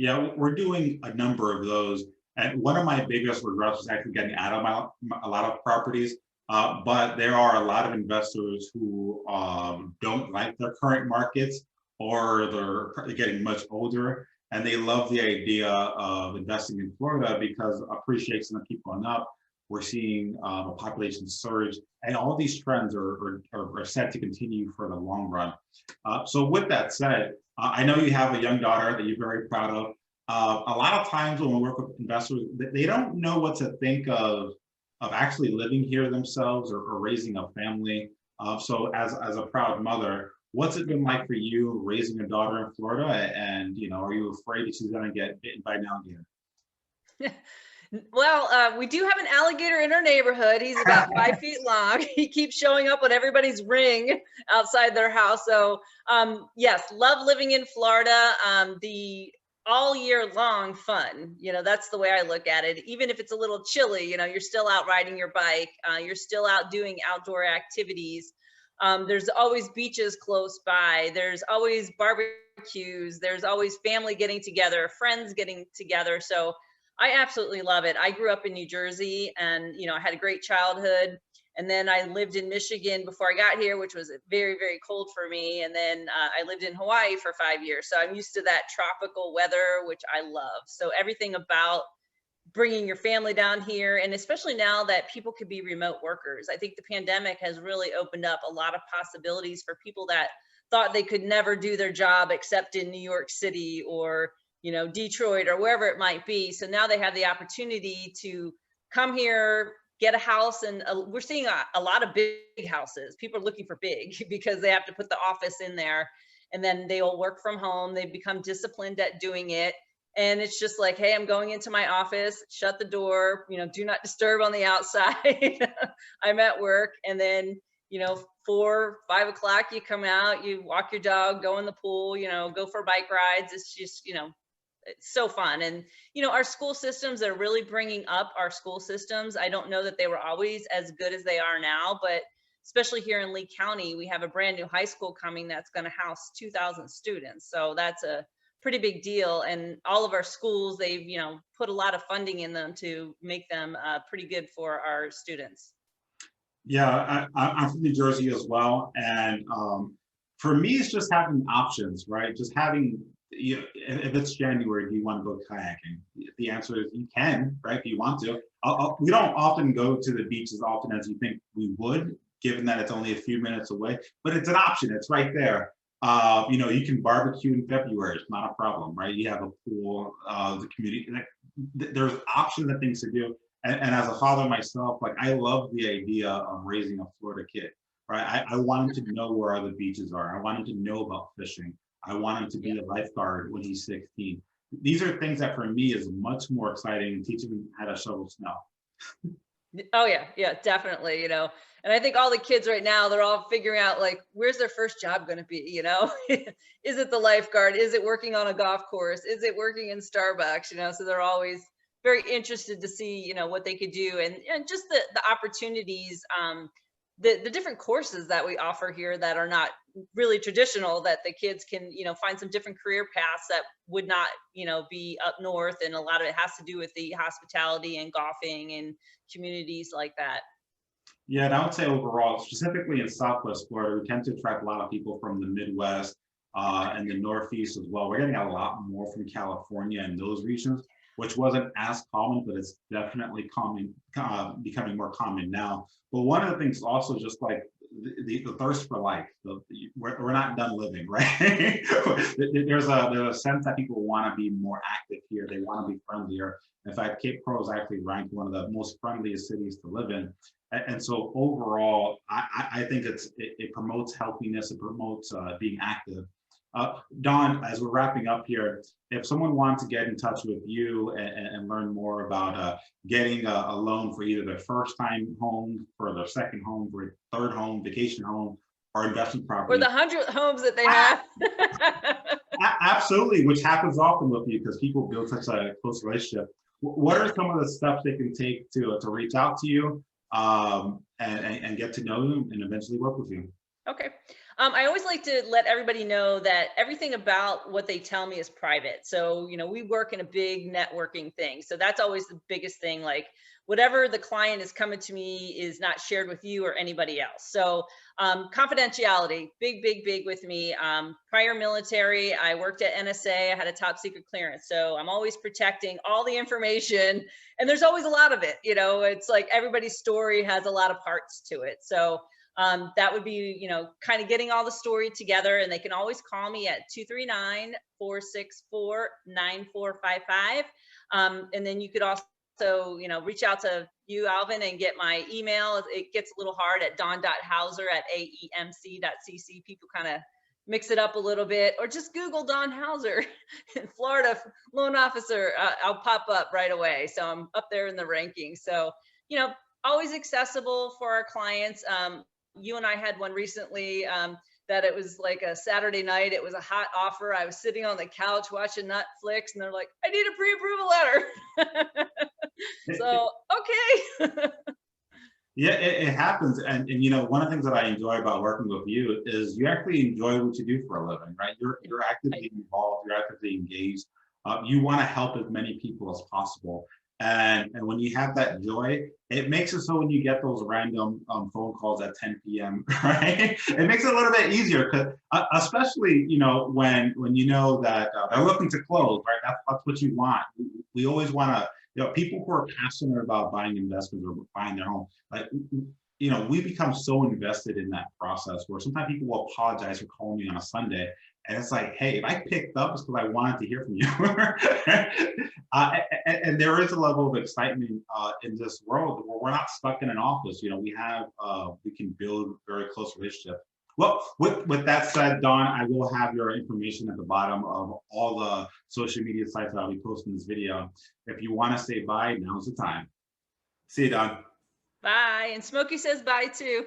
Yeah, we're doing a number of those. And one of my biggest regrets was actually getting out of a lot of properties. But there are a lot of investors who don't like their current markets, or they're getting much older and they love the idea of investing in Florida because appreciation of keep going up. We're seeing a population surge, and all these trends are set to continue for the long run. So with that said, I know you have a young daughter that you're very proud of. A lot of times when we work with investors, they don't know what to think of actually living here themselves, or raising a family. So as a proud mother, what's it been like for you raising a daughter in Florida? And are you afraid that she's gonna get bitten by an alligator? Well, we do have an alligator in our neighborhood. He's about 5 feet long. He keeps showing up on everybody's ring outside their house. So, yes, love living in Florida. The all year long fun. That's the way I look at it. Even if it's a little chilly, you're still out riding your bike. You're still out doing outdoor activities. There's always beaches close by. There's always barbecues. There's always family getting together, friends getting together. So I absolutely love it. I grew up in New Jersey, and I had a great childhood. And then I lived in Michigan before I got here, which was very, very cold for me. And then I lived in Hawaii for 5 years. So I'm used to that tropical weather, which I love. So everything about bringing your family down here, and especially now that people could be remote workers, I think the pandemic has really opened up a lot of possibilities for people that thought they could never do their job except in New York City, or Detroit, or wherever it might be. So now they have the opportunity to come here, get a house. And we're seeing a lot of big houses. People are looking for big because they have to put the office in there, and then they'll work from home. They become disciplined at doing it. And it's just like, hey, I'm going into my office, shut the door, do not disturb on the outside. I'm at work. And then, 4, 5 o'clock, you come out, you walk your dog, go in the pool, go for bike rides. It's just, it's so fun. And our school systems are really bringing up our school systems. I don't know that they were always as good as they are now, but especially here in Lee County, we have a brand new high school coming that's going to house 2,000 students. So that's a pretty big deal. And all of our schools, they've put a lot of funding in them to make them pretty good for our students. Yeah, I'm from New Jersey as well, and for me, it's just having options, right? Just having, if it's January, do you want to go kayaking? The answer is you can, right? If you want to. We don't often go to the beach as often as you think we would, given that it's only a few minutes away, but it's an option. It's right there. You can barbecue in February. It's not a problem, right? You have a pool, the community. There's options and things to do. And as a father myself, like, I love the idea of raising a Florida kid, right? I want him to know where other beaches are. I want him to know about fishing. I want him to be a lifeguard when he's 16. These are things that for me is much more exciting than teaching him how to shovel snow. Oh yeah, definitely. And I think all the kids right now, they're all figuring out, like, where's their first job going to be? Is it the lifeguard? Is it working on a golf course? Is it working in Starbucks? So they're always very interested to see, what they could do, and just the opportunities, the different courses that we offer here that are not really traditional, that the kids can, find some different career paths that would not, be up north. And a lot of it has to do with the hospitality and golfing and communities like that. Yeah, and I would say overall, specifically in Southwest Florida, we tend to attract a lot of people from the Midwest and the Northeast as well. We're getting a lot more from California and those regions, which wasn't as common, but it's definitely becoming more common now. But one of the things also, just like the thirst for life, we're not done living, right? there's a sense that people want to be more active here. They want to be friendlier. In fact, Cape Coral is actually ranked one of the most friendliest cities to live in. And so overall, I think it promotes healthiness, it promotes being active. Don, as we're wrapping up here, if someone wants to get in touch with you and learn more about getting a loan for either their first time home, for their second home, for a third home, vacation home, or investment property. Or the 100th homes that they have. Absolutely, which happens often with you because people build such a close relationship. What are some of the steps they can take to reach out to you and get to know you and eventually work with you? Okay. I always like to let everybody know that everything about what they tell me is private. So, we work in a big networking thing. So that's always the biggest thing. Like whatever the client is coming to me is not shared with you or anybody else. So confidentiality, big, big, big with me. Prior military, I worked at NSA. I had a top secret clearance. So I'm always protecting all the information, and there's always a lot of it. It's like everybody's story has a lot of parts to it. So that would be, kind of getting all the story together, and they can always call me at 239-464-9455. And then you could also, reach out to you, Alvin, and get my email. It gets a little hard at don.hauser@aemc.cc. People kind of mix it up a little bit, or just Google Don Hauser in Florida loan officer. I'll pop up right away. So I'm up there in the rankings. So, always accessible for our clients. You and I had one recently that it was like a Saturday night. It was a hot offer. I was sitting on the couch watching Netflix, and they're like, I need a pre-approval letter. So, okay. Yeah, it happens. And one of the things that I enjoy about working with you is you actually enjoy what you do for a living, right? You're actively involved, you're actively engaged. You want to help as many people as possible. And when you have that joy, it makes it so when you get those random phone calls at 10 p.m., right? It makes it a little bit easier, because especially, when you know that they're looking to close, right? That's what you want. We always want to, people who are passionate about buying investments or buying their home, like, we become so invested in that process where sometimes people will apologize for calling me on a Sunday. And it's like, hey, if I picked up, it's because I wanted to hear from you. And there is a level of excitement in this world where we're not stuck in an office. We can build very close relationships. Well, with that said, Don, I will have your information at the bottom of all the social media sites that I'll be posting this video. If you want to say bye, now's the time. See you, Don. Bye. And Smokey says bye too.